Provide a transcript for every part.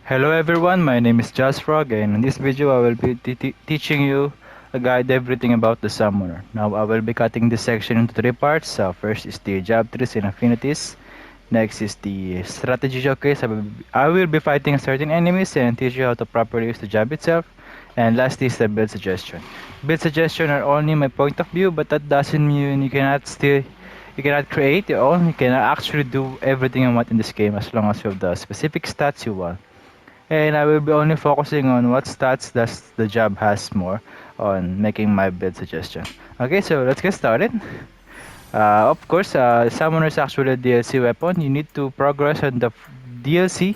Hello everyone, my name is Frog, and in this video I will be teaching you a guide everything about the summoner. Now I will be cutting this section into three parts. First is the job trees and affinities. Next is the strategy showcase. I will be fighting certain enemies and teach you how to properly use the job itself. And lastly is the build suggestion. Build suggestion are only my point of view, but that doesn't mean you cannot create your own. You cannot actually do everything you want in this game as long as you have the specific stats you want. And I will be only focusing on what stats does the job has more on making my build suggestion. Okay, so let's get started. Of course, Summoner is actually a DLC weapon. You need to progress on the DLC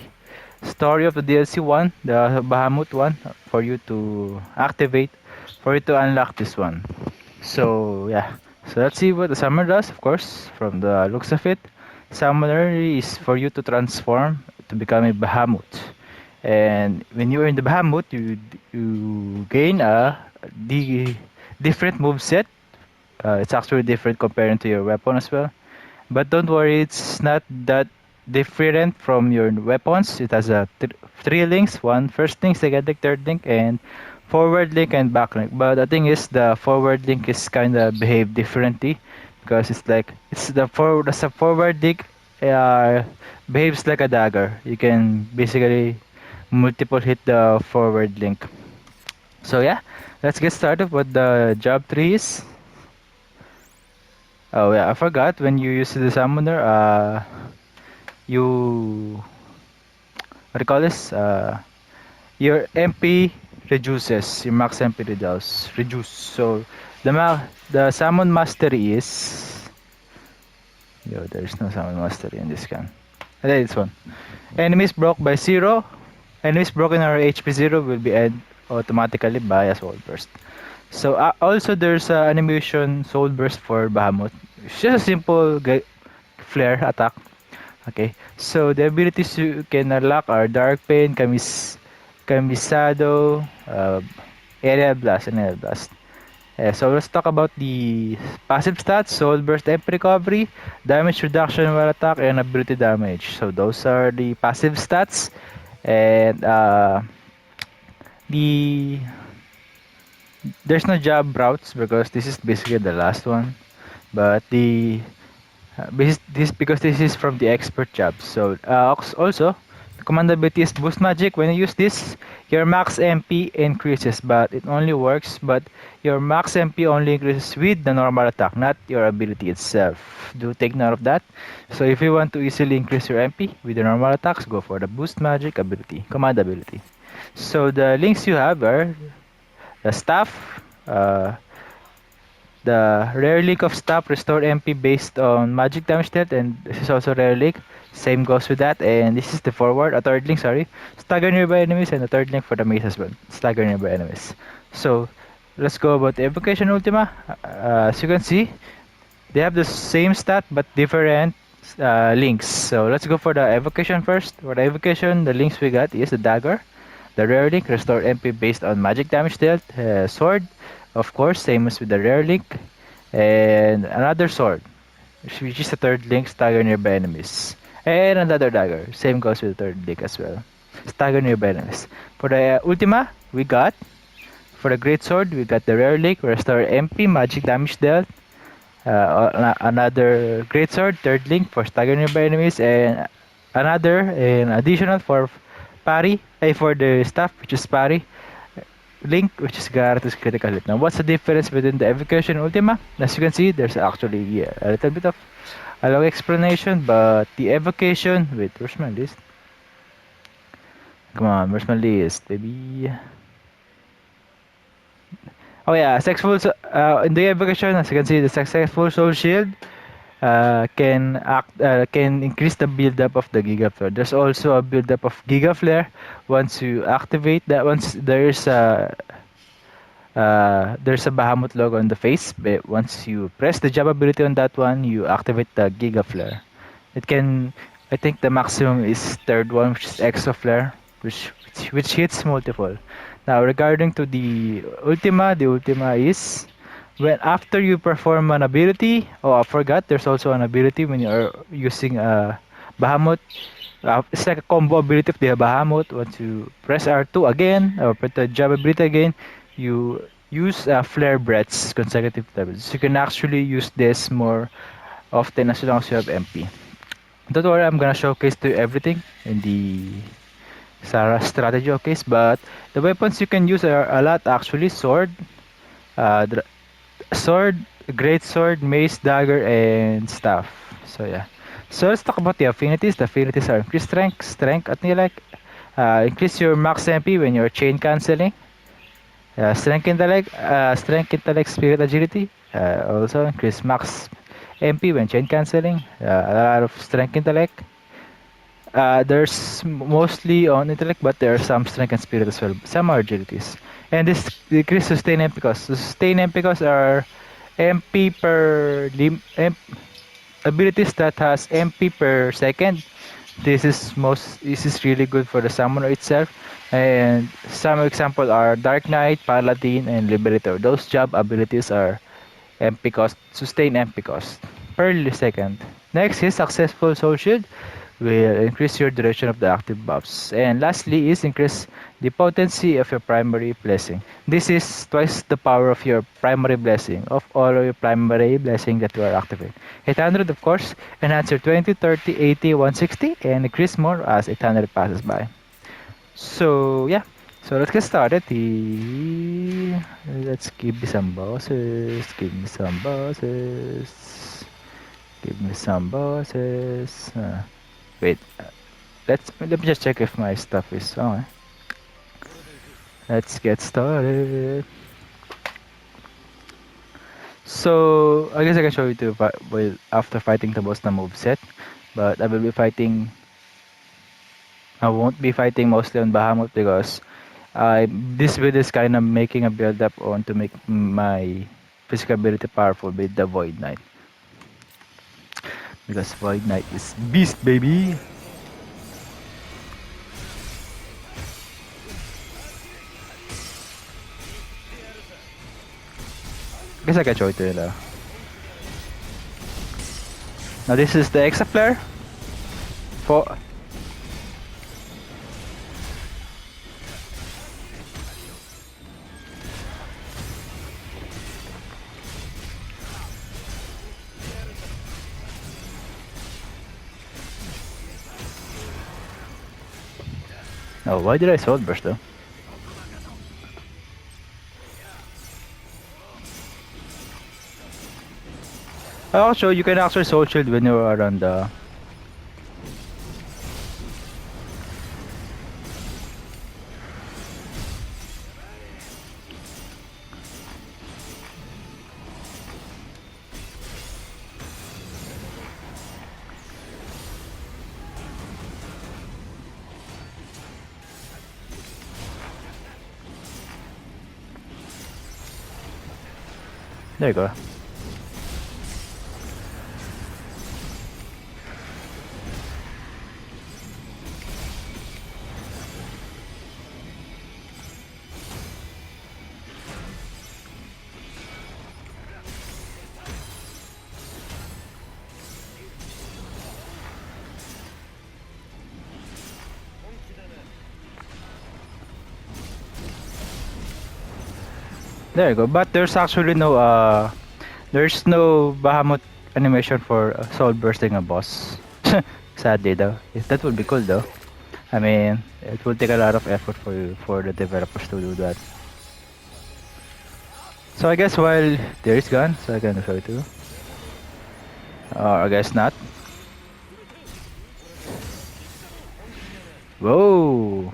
story of the DLC one, the Bahamut one, for you to activate, for you to unlock this one. So yeah, so let's see what the Summoner does. Of course, from the looks of it, Summoner is for you to transform to become a Bahamut. And when you're in the bahamut, you gain the different move set. It's actually different comparing to your weapon as well. But don't worry, it's not that different from your weapons. It has three links: one first link, second link, third link, and forward link and back link. But the thing is, the forward link is kind of behave differently because the forward link behaves like a dagger. You can basically multiple hit the forward link. So yeah, let's get started with the job trees. Oh yeah, I forgot when you use the summoner, you what do you call this? Your MP reduces, your max MP reduce. So the summon mastery is there's no summon mastery in this gun. Okay, this one. Enemies broke by 0. Enemies broken or HP 0 will be end automatically by a soul burst. So also there's animation soul burst for Bahamut. It's just a simple flare attack. Okay, so the abilities you can unlock are Dark Pain, Camisado, Aerial Blast, and Aerial Blast. So let's talk about the passive stats: Soul Burst, MP Recovery, Damage Reduction while attack, and Ability Damage. So those are the passive stats. And the there's no job routes because this is basically the last one, but this because this is from the expert job. So also the command ability is boost magic. When you use this, your max MP increases, but it only works, but your max MP only increases with the normal attack, not your ability itself. Do take note of that. So if you want to easily increase your MP with the normal attacks, go for the boost magic ability, command ability. So the links you have are the staff, the rare link of staff restore MP based on magic damage dealt, and this is also rare link. Same goes with that, and this is the forward, a third link, sorry. Stagger nearby enemies, and a third link for the mace as well. Stagger nearby enemies. So let's go about the evocation ultima. As you can see, they have the same stat but different links. So let's go for the evocation first. For the evocation, the links we got is the dagger, the rare link, restore MP based on magic damage dealt, sword, of course, same as with the rare link, and another sword, which is the third link, stagger nearby enemies, and another dagger, same goes with the third link as well, stagger nearby enemies. For the ultima, we got, for the Greatsword, we got the rare link, restore MP, magic damage dealt, another Greatsword, third link for stagger nearby enemies, and an additional for Parry, for the staff, which is Parry, link, which is Garrus critical hit. Now, what's the difference between the evocation and ultima? As you can see, there's actually a little bit of a long explanation, but the evocation, wait, where's my list? Come on, where's my list, baby? Oh yeah, in the evocation, as you can see, the successful soul shield can increase the build-up of the gigaflare. There's also a build-up of gigaflare once you activate that. Once there's a Bahamut logo on the face. But once you press the jab ability on that one, you activate the gigaflare. It can, I think the maximum is third one, which is extra flare, which hits multiple. Now regarding to the ultima is when after you perform an ability. Oh, I forgot. There's also an ability when you're using a Bahamut. It's like a combo ability of the bahamut. Once you press R2 again, or press the jab ability again, you use flare breaths consecutive times. So you can actually use this more often as long as you have MP. Don't worry, I'm gonna showcase to you everything in the Sarah strategy showcase, but the weapons you can use are a lot actually. Uh, dra- sword, greatsword, mace, dagger, and staff. So yeah. So let's talk about the affinities. The affinities are increased strength at like increase your max MP when you're chain canceling. Strength intellect, spirit agility. Also increase max MP when chain canceling. A lot of strength intellect. There's mostly on intellect, but there are some strength and spirit as well. Some are agilities. And this decrease sustain MP costs. The sustain MP costs are MP per abilities that has MP per second. This is really good for the summoner itself. And some example are Dark Knight, Paladin, and Liberator. Those job abilities are MP cost, sustain MP cost per second. Next is successful soul shield will increase your duration of the active buffs. And lastly is increase the potency of your primary blessing. This is twice the power of your primary blessing, of all of your primary blessing that you are activating. 800 of course, enhance your 20, 30, 80, 160, and increase more as 800 passes by. So yeah, so let's get started. Let's give me some bosses. Give me some bosses. Give me some bosses. Wait, let me just check if my stuff is on. Let's get started. So I guess I can show you after fighting the boss the move set, but I will be fighting. I won't be fighting mostly on Bahamut because this build is kind of making a build up on to make my physical ability powerful with the Void Knight, because Void Knight is beast, baby. Guess I can show it to you now. Now this is the gigaflare for. Oh, why did I sword burst though? Also, you can actually soul shield when you are on the. There you go. There you go. But there's no Bahamut animation for soul bursting a boss. Sadly though. That would be cool though. I mean, it will take a lot of effort for the developers to do that. So I guess while there is gone, so I can show it too. Or I guess not. Whoa!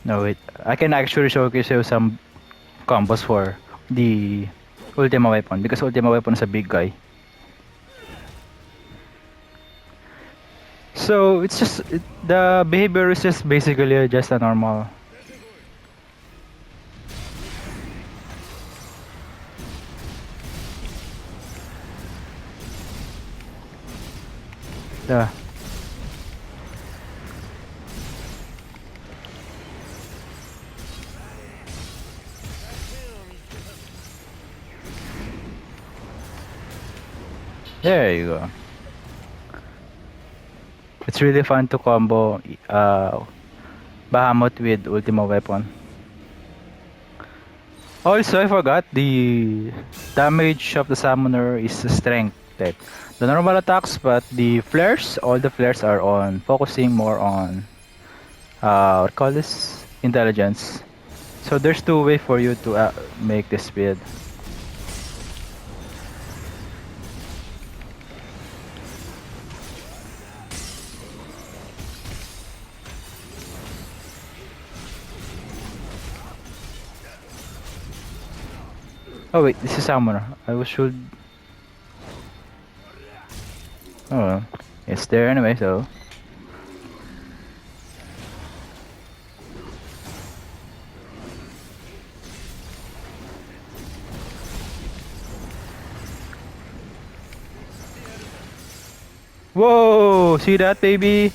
No wait, I can actually showcase you some combos for the Ultima weapon because Ultima weapon is a big guy. So it's just the behavior is just basically just a normal. There you go. It's really fun to combo Bahamut with Ultima weapon. Also, I forgot the damage of the summoner is strength type. The normal attacks, but the flares, all the flares are on focusing more on what call this intelligence. So there's two way for you to make this speed. Oh wait, this is summoner. Should. Oh, well, it's there anyway. So. Whoa! See that, baby?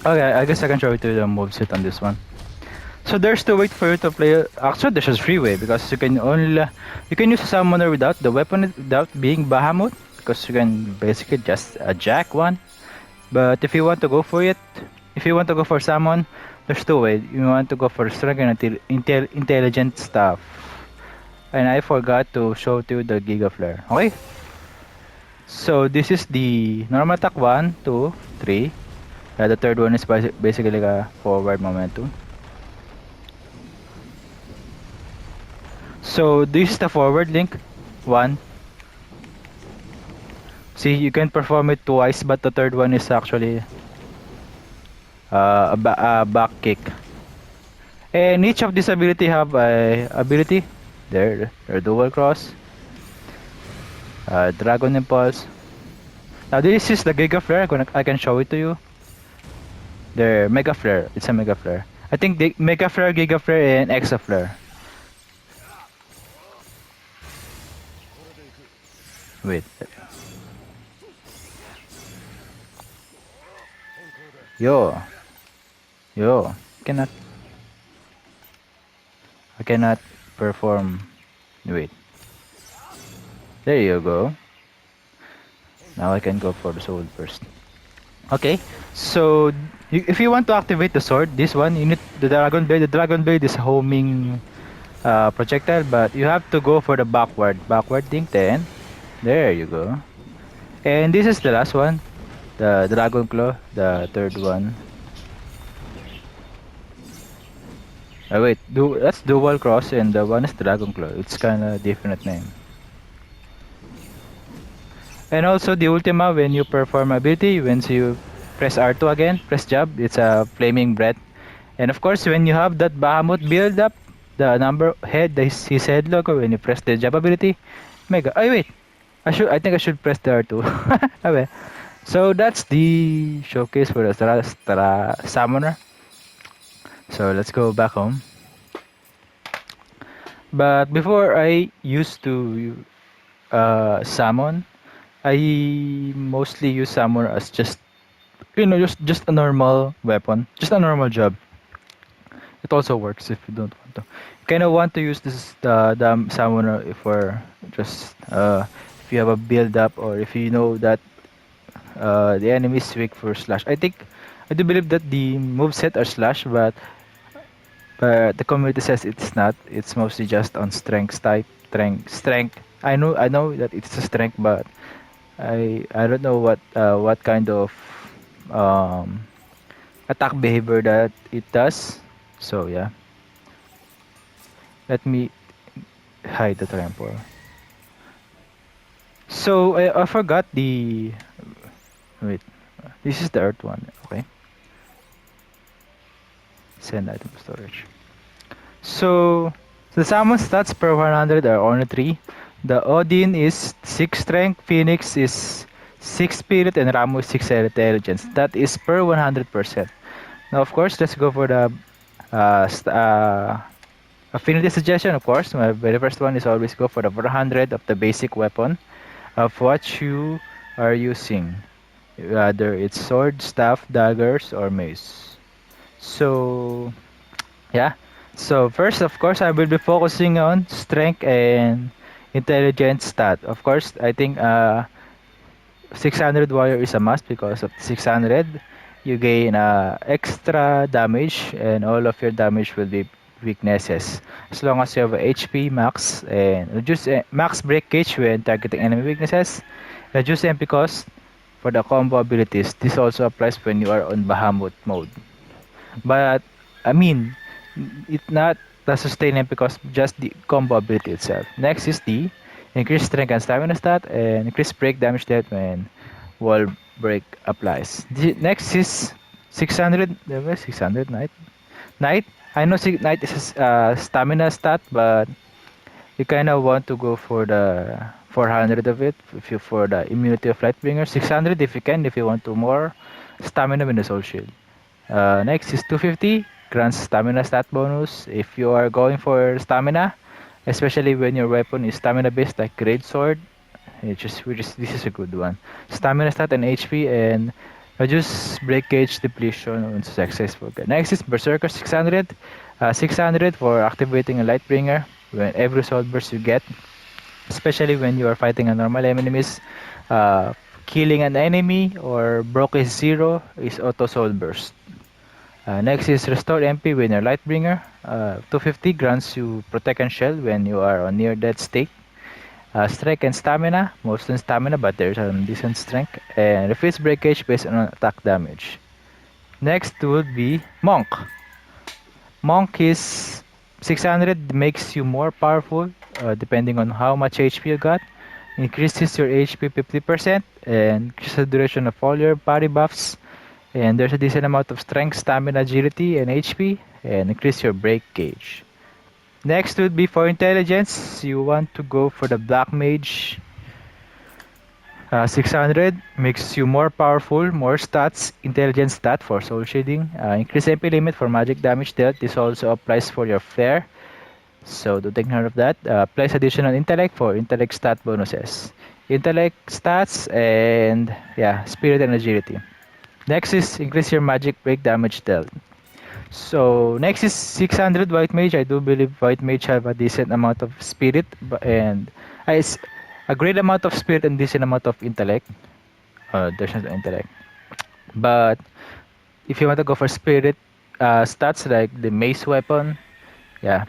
Okay, I guess I can show you the moveset on this one. So there's two way for you to play. Actually, there's a three way because you can use a summoner without the weapon without being Bahamut because you can basically just jack one. But if you want to go for it, if you want to go for summon, there's two way. You want to go for strength and intelligent stuff. And I forgot to show to you the gigaflare. Okay. So this is the normal attack 1, 2, 3. The third one is basically like a forward momentum. So this is the forward link. 1. See, you can perform it twice, but the third one is actually a back kick. And each of these ability have a ability. There, dual cross. Dragon impulse. Now this is the gigaflare. I can show it to you. There, mega flare. It's a mega flare. I think the mega flare, gigaflare, and exaflare. Wait. Yo. Cannot. I cannot perform. Wait. There you go. Now I can go for the sword first. Okay. So if you want to activate the sword, this one, you need the dragon blade. The dragon blade is homing projectile, but you have to go for the backward thing. Then, there you go. And this is the last one, the dragon claw, the third one. Wait, that's dual cross, and the one is dragon claw. It's kind of different name. And also the ultima, when you perform ability, once you press R2 again, press jab, it's a flaming breath. And of course, when you have that Bahamut build up, the number head, his head logo, when you press the jab ability, mega. Oh wait, I think I should press the R2. Okay. So that's the showcase for the summoner. So let's go back home. But before I used to summon, I mostly use summoner as just just a normal weapon, just a normal job. It also works if you don't want to. You kind of want to use this the summoner for just if you have a build up or if you know that the enemy is weak for slash. I do believe that the moveset are slash, but the community says it's not. It's mostly just on strength type. Strength. I know that it's a strength, but I don't know what kind of um, attack behavior that it does. So yeah, let me hide the trample. So I forgot the wait. This is the earth one. Okay. Send item storage. So the summon stats per 100 are only 3. The Odin is 6 strength, Phoenix is 6 spirit, and Ramu is 6 intelligence. That is per 100%. Now, of course, let's go for the affinity suggestion. Of course, my very first one is always go for the 400 of the basic weapon of what you are using. whether it's sword, staff, daggers, or mace. So yeah. So first, of course, I will be focusing on strength and intelligence stat. Of course, I think 600 warrior is a must because of 600 you gain extra damage and all of your damage will be weaknesses as long as you have a HP max and reduce max breakage when targeting enemy weaknesses, reduce MP cost for the combo abilities. This also applies when you are on bahamut mode, but I mean it's not the sustain because just the combo ability itself. Next is the increase strength and stamina stat and increase break damage dealt when wall break applies. Next is 600. 600 knight. Knight. I know knight is a stamina stat, but you kind of want to go for the 400 of it if you for the immunity of Lightbringer. 600 if you can, if you want to more stamina with the soul shield. Next is 250, grants stamina stat bonus. If you are going for stamina, especially when your weapon is stamina based like Greatsword, this is a good one. Stamina stat and HP and reduce breakage depletion on successful. Next is Berserker 600. 600 for activating a Lightbringer when every soul burst you get, especially when you are fighting a normal enemies. Killing an enemy or broke is 0 is auto soul burst. Next is Restore MP when you're Lightbringer. 250 grants you Protect and Shell when you are on near death state. Strength and Stamina, mostly Stamina, but there's some decent Strength. And Refresh Breakage based on attack damage. Next would be Monk. Monk is 600, makes you more powerful depending on how much HP you got. Increases your HP 50% and increases the duration of all your parry buffs. And there's a decent amount of strength, stamina, agility, and HP, and increase your break gauge. Next would be for intelligence. You want to go for the Black Mage. 600 makes you more powerful, more stats, intelligence stat for soul shading. Increase MP limit for magic damage dealt. This also applies for your flare. So do take note of that. Place additional intellect for intellect stat bonuses. Intellect stats and yeah, spirit and agility. Next is increase your magic break damage dealt. So next is 600 White Mage. I do believe White Mage have a decent amount of spirit and a great amount of spirit and decent amount of intellect. There's not intellect. But if you want to go for spirit stats like the Mace weapon, yeah.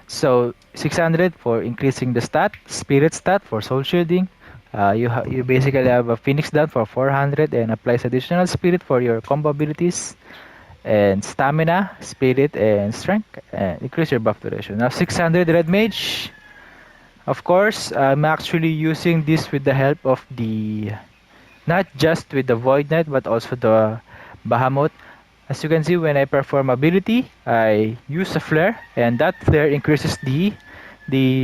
So 600 for increasing the spirit stat for soul shielding. You basically have a Phoenix down for 400 and applies additional spirit for your combo abilities and stamina, spirit, and strength, and increase your buff duration. Now 600 red mage. Of course, I'm actually using this with the help of the not just with the void knight but also the bahamut. As you can see, when I perform ability, I use a flare, and that flare increases the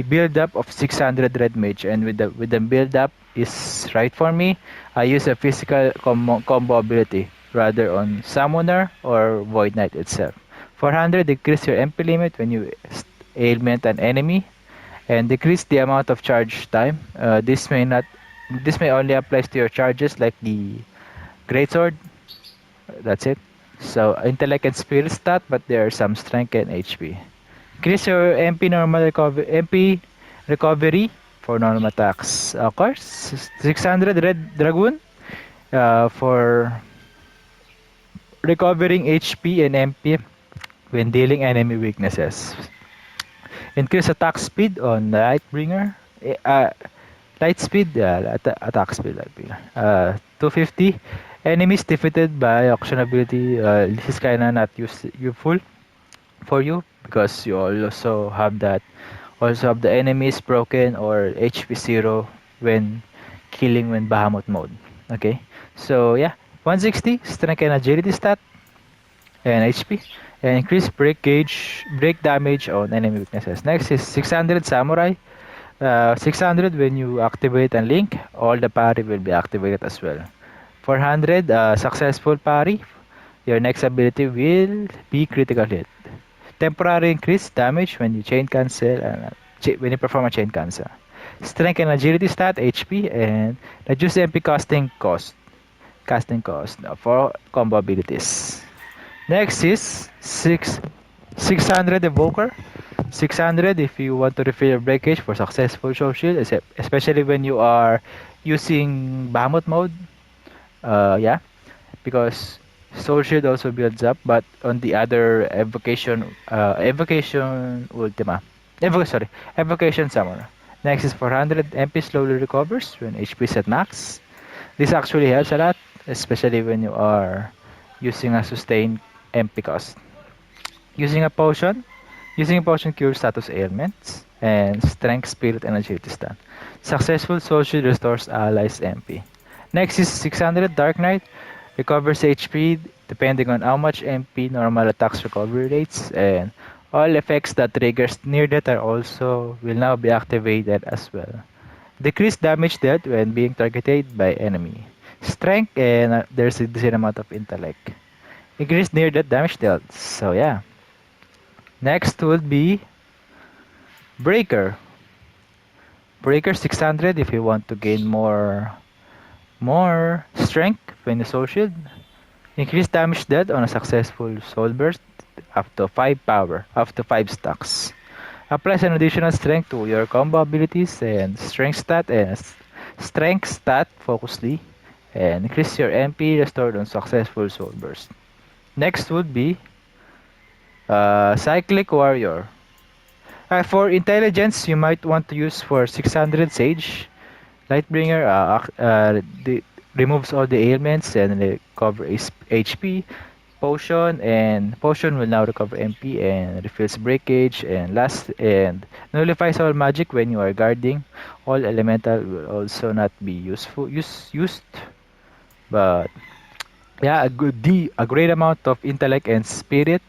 build up of 600 red mage, and with the build up is right for me. I use a physical combo ability rather on summoner or void knight itself. 400 decrease your MP limit when you ailment an enemy and decrease the amount of charge time. This may only apply to your charges like the greatsword. That's it. So intellect and spirit stat, but there are some strength and HP. Increase your MP recovery for normal attacks. Of course, 600 red dragoon for recovering HP and MP when dealing enemy weaknesses. Increase attack speed on Lightbringer. Light speed, attack speed, Lightbringer. 250. Enemies defeated by auction ability. This is kinda not useful for you because you also have that. Also have the enemies broken or HP 0 when killing when Bahamut mode. Okay, so yeah, 160 strength and agility stat and HP and increase break damage on enemy weaknesses. Next is 600 samurai. 600 when you activate and link, all the parry will be activated as well. 400 successful parry. Your next ability will be critical hit. Temporary increase damage when you chain cancel and when you perform a chain cancel. Strength and agility stat HP and reduce MP casting cost. casting cost for combo abilities. Next is 600 Evoker. 600 if you want to refill your breakage for successful soul shield, especially when you are using bahamut mode. Yeah, because soul shield also builds up, but on the other evocation ultima, evocation summoner. Next is 400 MP slowly recovers when HP is at max. This actually helps a lot, especially when you are using a sustained MP cost. Using a potion, using a potion cures status ailments and strength, spirit, and agility stun. Successful soul shield restores allies MP. Next is 600 Dark Knight. Recovers HP depending on how much MP normal attacks recovery rates, and all effects that triggers near death are also will now be activated as well. Decrease damage dealt when being targeted by enemy. Strength, and there's a decent amount of intellect. Increase near death damage dealt. So yeah. Next would be Breaker. Breaker 600 if you want to gain more strength when you soul shield. Increase damage dealt on a successful soul burst up to 5 power, up to 5 stacks. Applies an additional strength to your combo abilities and strength stat focusly, and increase your MP restored on successful soul burst. Next would be Cyclic Warrior. For intelligence, you might want to use for 600 Sage. Lightbringer removes all the ailments and recover HP. Potion will now recover MP and refills breakage and nullifies all magic when you are guarding. All elemental will also not be used, but yeah, a great amount of intellect and spirit.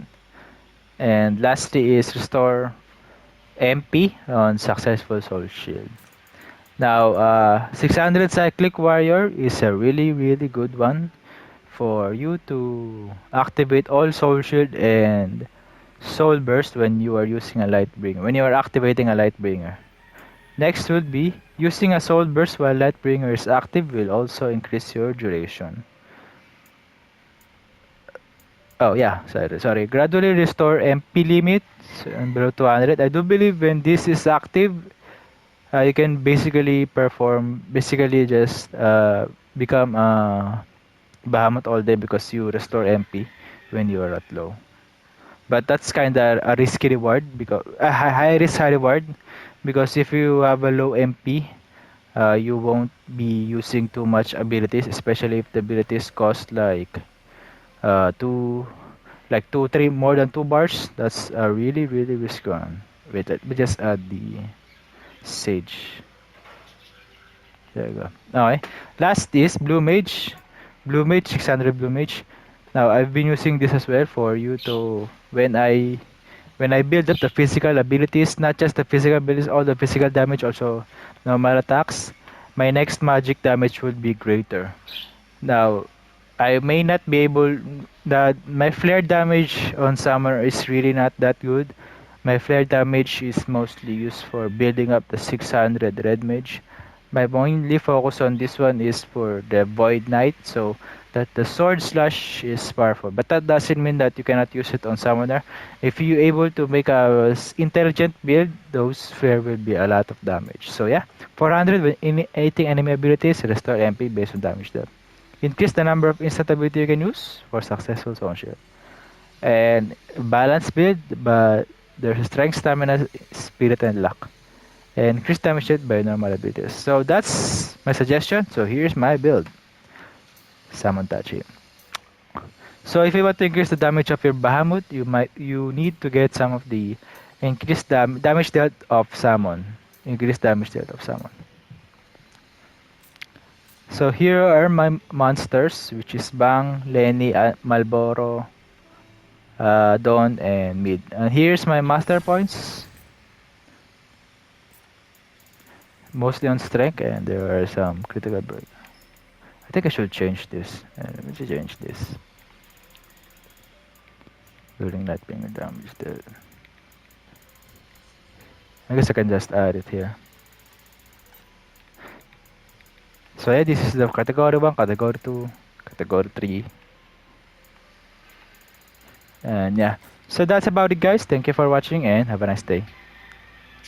And lastly is restore MP on successful soul shield. Now, 600 Cyclic Warrior is a really good one for you to activate all Soul Shield and Soul Burst when you are using a Lightbringer, when you are activating a Lightbringer. Next would be using a Soul Burst while Lightbringer is active will also increase your duration. Oh yeah, sorry. Gradually restore MP limit below 200. I do believe when this is active, you can basically just become bahamut all day because you restore MP when you are at low. But that's kind of a risky reward because a high risk high reward, because if you have a low MP, you won't be using too much abilities, especially if the abilities cost two two three more than 2 bars. That's a really risky one. Wait, let me just add the Sage. There you go. Okay. Last is Blue Mage. Blue Mage, 600 Blue Mage. Now, I've been using this as well for you to, when I build up the physical abilities, not just the physical abilities, all the physical damage, also normal attacks, my next magic damage would be greater. Now, I may not be able, that my flare damage on summer is really not that good. My flare damage is mostly used for building up the 600 red mage. My only focus on this one is for the void knight, so that the sword slash is powerful. But that doesn't mean that you cannot use it on summoner. If you able to make a intelligent build, those flare will be a lot of damage. So yeah, 400 when anything enemy abilities, restore MP based on damage dealt. Increase the number of instant ability you can use for successful zone shield. And balance build, but there's strength, stamina, spirit, and luck. And increase damage dealt by normal abilities. So that's my suggestion. So here's my build. Summon Tachi. So if you want to increase the damage of your Bahamut, you need to get some of the increased damage dealt of summon. Increased damage dealt of summon. So here are my monsters, which is Bang, Lenny, Malboro, Dawn, and Mid. And here's my master points. Mostly on strength, and there are some critical break. I think I should change this. Let me change this. During Lightbringer damage there. I guess I can just add it here. So yeah, this is the category 1, category 2, category 3. And yeah, so that's about it, guys. Thank you for watching and have a nice day.